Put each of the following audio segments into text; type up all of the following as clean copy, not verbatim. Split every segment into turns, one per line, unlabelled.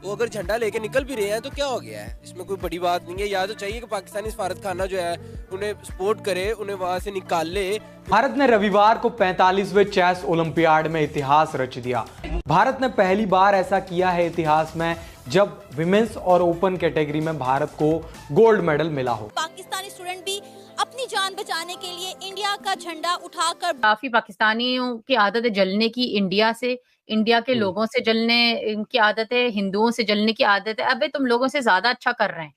वो अगर झंडा लेके निकल भी रहे हैं तो क्या हो गया है, इसमें कोई बड़ी बात नहीं है। या तो चाहिए कि पाकिस्तानी सफारत खाना जो है उन्हें सपोर्ट करे, उन्हें वहां से निकाल ले।
भारत ने रविवार को 45वें चेस ओलंपियाड में इतिहास रच दिया। भारत ने पहली बार ऐसा किया है इतिहास में जब विमेंस और ओपन कैटेगरी में भारत को गोल्ड मेडल मिला हो।
पाकिस्तानी स्टूडेंट भी अपनी जान बचाने के लिए इंडिया का झंडा उठाकर,
काफी पाकिस्तानियों की आदत है जलने की, इंडिया से, इंडिया के लोगों से जलने की आदत है, हिंदुओं से जलने की आदत है। अबे तुम लोगों से ज्यादा अच्छा कर रहे हैं,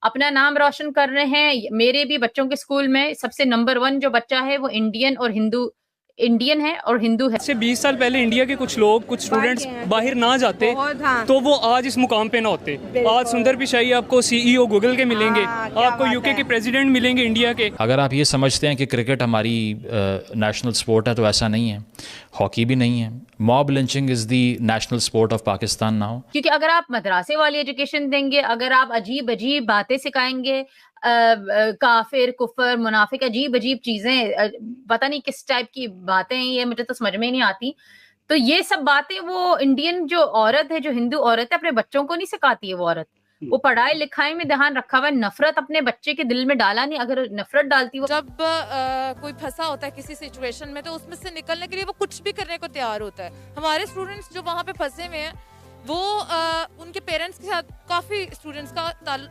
अपना नाम रोशन कर रहे हैं। मेरे भी बच्चों के स्कूल में सबसे नंबर 1 जो बच्चा है वो इंडियन है और हिंदू है।
से 20 साल पहले इंडिया के कुछ लोग, कुछ स्टूडेंट्स बाहर ना जाते तो वो आज इस मुकाम पे ना होते। आज सुंदर पिचाई आपको सीईओ गूगल के मिलेंगे, आपको यूके के प्रेसिडेंट मिलेंगे इंडिया के।
अगर आप ये समझते हैं कि क्रिकेट हमारी नेशनल स्पोर्ट है तो ऐसा नहीं है, हॉकी भी नहीं है। Mob lynching is the national sport of Pakistan now.
क्योंकि अगर आप मदरसे वाली एजुकेशन देंगे, अगर आप अजीब अजीब बातें सिखाएंगे, काफिर, कुफर, मुनाफिक, अजीब अजीब चीजें, पता नहीं किस टाइप की बातें हैं ये, मुझे तो समझ में ही नहीं आती। तो ये सब बातें वो इंडियन जो औरत है, जो हिंदू औरत है, अपने बच्चों को नहीं सिखाती है। वो औरत वो पढ़ाई लिखाई में ध्यान रखा हुआ है, नफरत अपने बच्चे के दिल में डाला नहीं। अगर नफरत डालती वो,
जब कोई फंसा होता है किसी सिचुएशन में तो उसमें से निकलने के लिए वो कुछ भी करने को तैयार होता है। हमारे स्टूडेंट्स जो वहाँ पे फंसे हुए हैं वो उनके पेरेंट्स के साथ, काफ़ी स्टूडेंट्स का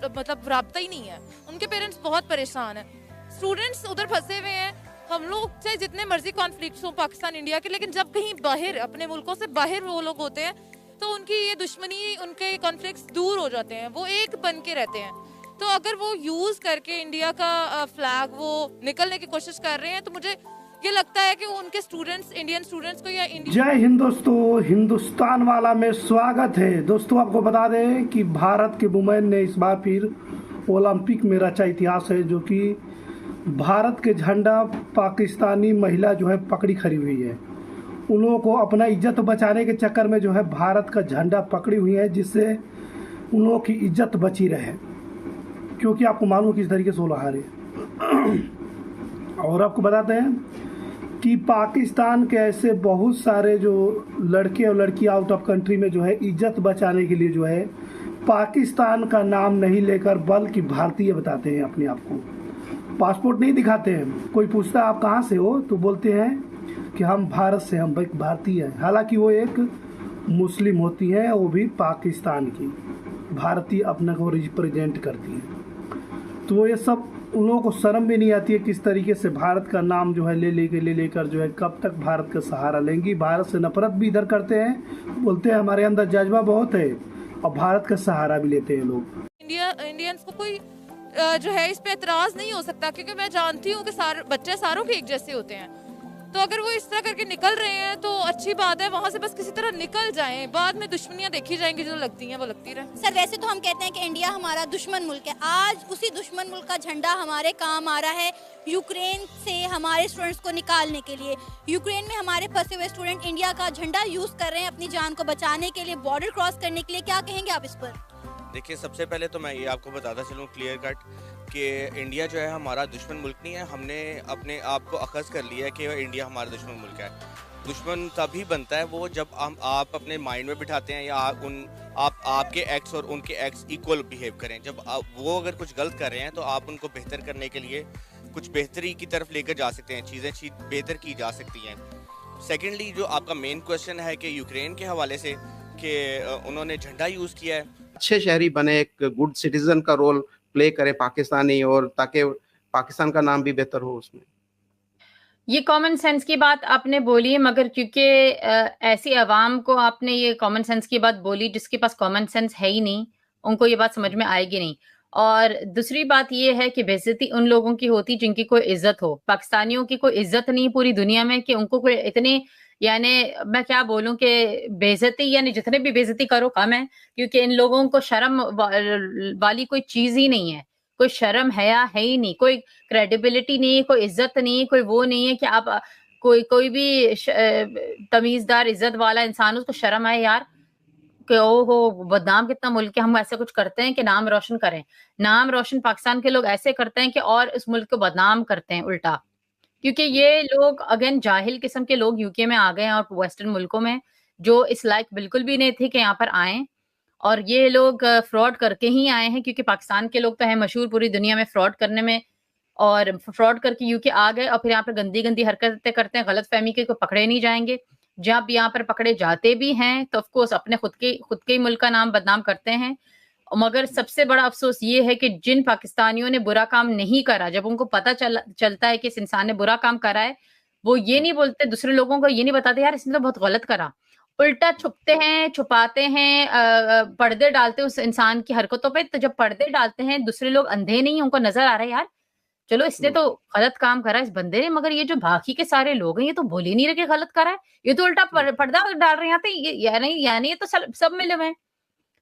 मतलब राब्ता ही नहीं है, उनके पेरेंट्स बहुत परेशान हैं। स्टूडेंट्स उधर फंसे हुए हैं। हम लोग चाहे जितने मर्जी कॉन्फ्लिक्ट्स हो पाकिस्तान इंडिया के, लेकिन जब कहीं बाहर, अपने मुल्कों से बाहर वो लोग होते हैं तो उनकी ये दुश्मनी, उनके कॉन्फ्लिक्ट्स दूर हो जाते हैं, वो एक बन के रहते हैं। तो अगर वो यूज़ करके इंडिया का फ्लैग वो निकलने की कोशिश कर रहे हैं तो मुझे ये लगता है कि उनके स्टूडेंट्स, इंडियन स्टूडेंट्स को या
जय हिंद दोस्तों, हिंदुस्तान वाला में स्वागत है। दोस्तों आपको बता दें कि भारत के वुमेन ने इस बार फिर ओलंपिक में रचा इतिहास है, जो कि भारत के झंडा पाकिस्तानी महिला जो है पकड़ी खड़ी हुई है। उन लोगों को अपना इज्जत बचाने के चक्कर में जो है भारत का झंडा पकड़ी हुई है, जिससे उन लोगों की इज्जत बची रहे, क्योंकि आपको मालूम किस तरीके से वो हारे। और आपको बताते हैं कि पाकिस्तान के ऐसे बहुत सारे जो लड़के और लड़की आउट ऑफ कंट्री में जो है इज्जत बचाने के लिए जो है पाकिस्तान का नाम नहीं लेकर बल्कि भारतीय बताते हैं अपने आप को। पासपोर्ट नहीं दिखाते हैं। कोई पूछता है आप कहाँ से हो तो बोलते हैं कि हम भारत से, हम भारतीय हैं। हालांकि वो एक मुस्लिम होती हैं, वो भी पाकिस्तान की। भारतीय अपने को रिप्रेजेंट करती है। तो ये सब उन लोगों को शर्म भी नहीं आती है किस तरीके से भारत का नाम जो है ले लेकर जो है कब तक भारत का सहारा लेंगी। भारत से नफरत भी इधर करते हैं, बोलते हैं हमारे अंदर जज्बा बहुत है, और भारत का सहारा भी लेते हैं लोग।
इंडियंस को कोई जो है इस पे एतराज़ नहीं हो सकता, क्योंकि मैं जानती हूँ कि सारे बच्चे सारों के एक जैसे होते हैं। तो अगर वो इस तरह करके निकल रहे हैं तो अच्छी बात है, वहाँ से बस किसी तरह निकल जाएं। बाद में दुश्मनियाँ देखी जाएंगी, जो लगती हैं वो लगती रहे।
सर वैसे तो हम कहते हैं कि इंडिया हमारा दुश्मन मुल्क है। आज उसी दुश्मन मुल्क का झंडा हमारे काम आ रहा है यूक्रेन से हमारे स्टूडेंट्स को निकालने के लिए। यूक्रेन में हमारे फंसे हुए स्टूडेंट इंडिया का झंडा यूज़ कर रहे हैं अपनी जान को बचाने के लिए, बॉर्डर क्रॉस करने के लिए। क्या कहेंगे आप इस पर?
देखिए, सबसे पहले तो मैं ये आपको बताता चलूँ क्लियर कट कि इंडिया जो है हमारा दुश्मन मुल्क नहीं है। हमने अपने आप को अखज़ कर लिया है कि इंडिया हमारा दुश्मन मुल्क है। दुश्मन तभी बनता है वो जब आप अपने माइंड में बिठाते हैं या आपके एक्स और उनके एक्स इक्वल बिहेव करें। जब वो अगर कुछ गलत कर रहे हैं तो आप उनको बेहतर करने के लिए कुछ बेहतरी की तरफ लेकर जा सकते हैं, चीज़ें बेहतर की जा सकती हैं। सेकेंडली, जो आपका मेन क्वेश्चन है कि यूक्रेन के हवाले से कि उन्होंने झंडा यूज़ किया है,
अच्छे शहरी बने, एक गुड सिटीजन का रोल प्ले करे पाकिस्तानी, और ताकि पाकिस्तान का नाम भी बेहतर हो उसमें।
ये कॉमन सेंस की बात आपने बोली है, मगर क्योंकि ऐसी आवाम को आपने ये कॉमन सेंस की बात बोली जिसके पास कॉमन सेंस है ही नहीं, उनको ये बात समझ में आएगी नहीं। और दूसरी बात ये है कि बेइज्जती उन लोगों की होती जिनकी कोई इज्जत हो। पाकिस्तानियों की कोई इज्जत नहीं पूरी दुनिया में कि उनको कोई इतने, यानी मैं क्या बोलूं कि बेइज्जती, यानी जितने भी बेइज्जती करो कम है, क्योंकि इन लोगों को शर्म वाली कोई चीज ही नहीं है। कोई शर्म हया है ही नहीं, कोई क्रेडिबिलिटी नहीं है, कोई इज्जत नहीं है, कोई वो नहीं है कि आप कोई भी तमीजदार इज्जत वाला इंसान उसको शर्म आए यार कि ओहो बदनाम कितना मुल्क है, हम ऐसे कुछ करते हैं कि नाम रोशन करें। नाम रोशन पाकिस्तान के लोग ऐसे करते हैं कि और इस मुल्क को बदनाम करते हैं उल्टा, क्योंकि ये लोग अगेन जाहिल किस्म के लोग यूके में आ गए हैं और वेस्टर्न मुल्कों में, जो इस लायक बिल्कुल भी नहीं थे कि यहाँ पर आए। और ये लोग फ्रॉड करके ही आए हैं, क्योंकि पाकिस्तान के लोग तो हैं मशहूर पूरी दुनिया में फ्रॉड करने में, और फ्रॉड करके यूके आ गए और फिर यहाँ पर गंदी गंदी हरकतें करते हैं, गलत फहमी के, कोई पकड़े नहीं जाएंगे। जब यहाँ पर पकड़े जाते भी हैं तो ऑफकोर्स अपने खुद के ही मुल्क का नाम बदनाम करते हैं। मगर सबसे बड़ा अफसोस ये है कि जिन पाकिस्तानियों ने बुरा काम नहीं करा, जब उनको पता चलता है कि इस इंसान ने बुरा काम करा है, वो ये नहीं बोलते, दूसरे लोगों को ये नहीं बताते यार इसने तो बहुत गलत करा, उल्टा छुपते हैं, छुपाते हैं, पर्दे डालते हैं उस इंसान की हरकतों पे। तो जब पर्दे डालते हैं, दूसरे लोग अंधे नहीं, उनको नजर आ रहा है यार चलो इसने तो गलत काम करा इस बंदे ने, मगर ये जो बाकी के सारे लोग हैं ये तो बोल ही नहीं रहे कि गलत करा है, ये तो उल्टा पर्दा डाल रहे हैं, यानी ये तो सब मिले हुए हैं।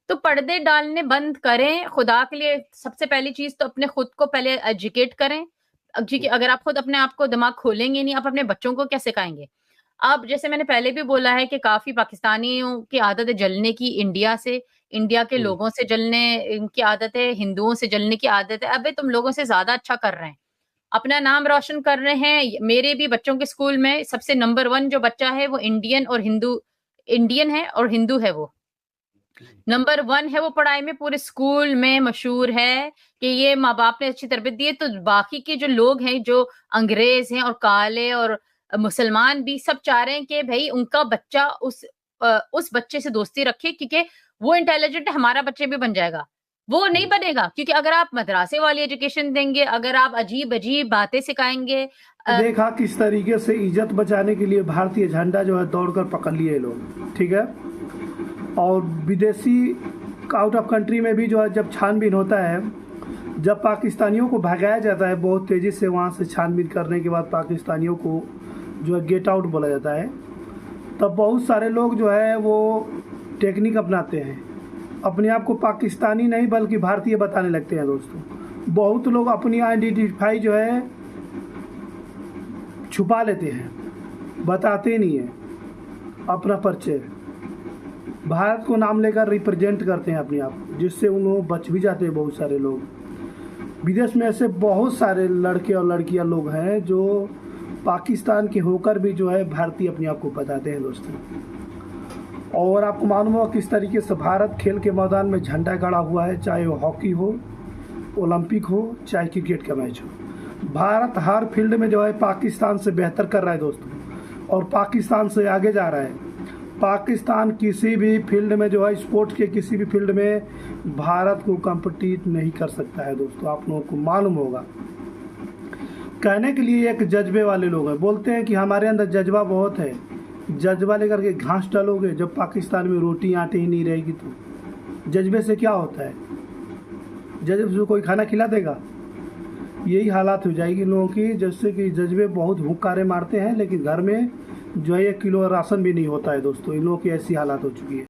तो पर्दे डालने बंद करें खुदा के लिए। सबसे पहली चीज तो अपने खुद को पहले एजुकेट करें, क्योंकि अगर आप खुद अपने आप को दिमाग खोलेंगे नहीं, आप अपने बच्चों को क्या सिखाएंगे। अब जैसे मैंने पहले भी बोला है कि काफी पाकिस्तानियों की आदत है जलने की, इंडिया के लोगों से जलने की आदत है, हिंदुओं से जलने की आदत है। अबे तुम लोगों से ज्यादा अच्छा कर रहे हैं, अपना नाम रोशन कर रहे हैं। मेरे भी बच्चों के स्कूल में सबसे नंबर 1 जो बच्चा है वो इंडियन है और हिंदू है, वो नंबर 1 है, वो पढ़ाई में पूरे स्कूल में मशहूर है कि ये माँ बाप ने अच्छी तरबियत दी है। तो बाकी के जो लोग हैं जो अंग्रेज हैं और काले और मुसलमान भी सब चाह रहे हैं कि भाई उनका बच्चा उस बच्चे से दोस्ती रखे, क्योंकि वो इंटेलिजेंट है, हमारा बच्चे भी बन जाएगा। वो नहीं बनेगा, क्योंकि अगर आप मदरसे वाली एजुकेशन देंगे, अगर आप अजीब बातें सिखाएंगे।
देखा किस तरीके से इज्जत बचाने के लिए भारतीय झंडा जो है दौड़कर पकड़ लिए लोग, ठीक है। और विदेशी आउट ऑफ कंट्री में भी जो है जब छानबीन होता है, जब पाकिस्तानियों को भगाया जाता है बहुत तेज़ी से, वहाँ से छानबीन करने के बाद पाकिस्तानियों को जो है गेट आउट बोला जाता है, तब बहुत सारे लोग जो है वो टेक्निक अपनाते हैं, अपने आप को पाकिस्तानी नहीं बल्कि भारतीय बताने लगते हैं दोस्तों। बहुत लोग अपनी आइडेंटिफाई जो है छुपा लेते हैं, बताते नहीं हैं अपना परिचय, भारत को नाम लेकर रिप्रेजेंट करते हैं अपने आप, जिससे उन लोग बच भी जाते हैं बहुत सारे लोग। विदेश में ऐसे बहुत सारे लड़के और लड़कियां लोग हैं जो पाकिस्तान के होकर भी जो है भारतीय अपने आप को बताते हैं दोस्तों। और आपको मालूम होगा किस तरीके से भारत खेल के मैदान में झंडा गाड़ा हुआ है, चाहे वो हॉकी हो, ओलंपिक हो, चाहे क्रिकेट का मैच हो। भारत हर फील्ड में जो है पाकिस्तान से बेहतर कर रहा है दोस्तों, और पाकिस्तान से आगे जा रहा है। पाकिस्तान किसी भी फील्ड में जो है, स्पोर्ट्स के किसी भी फील्ड में भारत को कम्पिटिट नहीं कर सकता है दोस्तों, आप लोगों को मालूम होगा। कहने के लिए एक जज्बे वाले लोग हैं, बोलते हैं कि हमारे अंदर जज्बा बहुत है, जज्बा लेकर के घास डालोगे, जब पाकिस्तान में रोटी आटे ही नहीं रहेगी तो जज्बे से क्या होता है, जज्बे से कोई खाना खिला देगा? यही हालात हो जाएगी लोगों की, जैसे कि जज्बे बहुत हुक्कारे मारते हैं लेकिन घर में जो है 1 किलो राशन भी नहीं होता है दोस्तों। इन लोगों की ऐसी हालात हो चुकी है।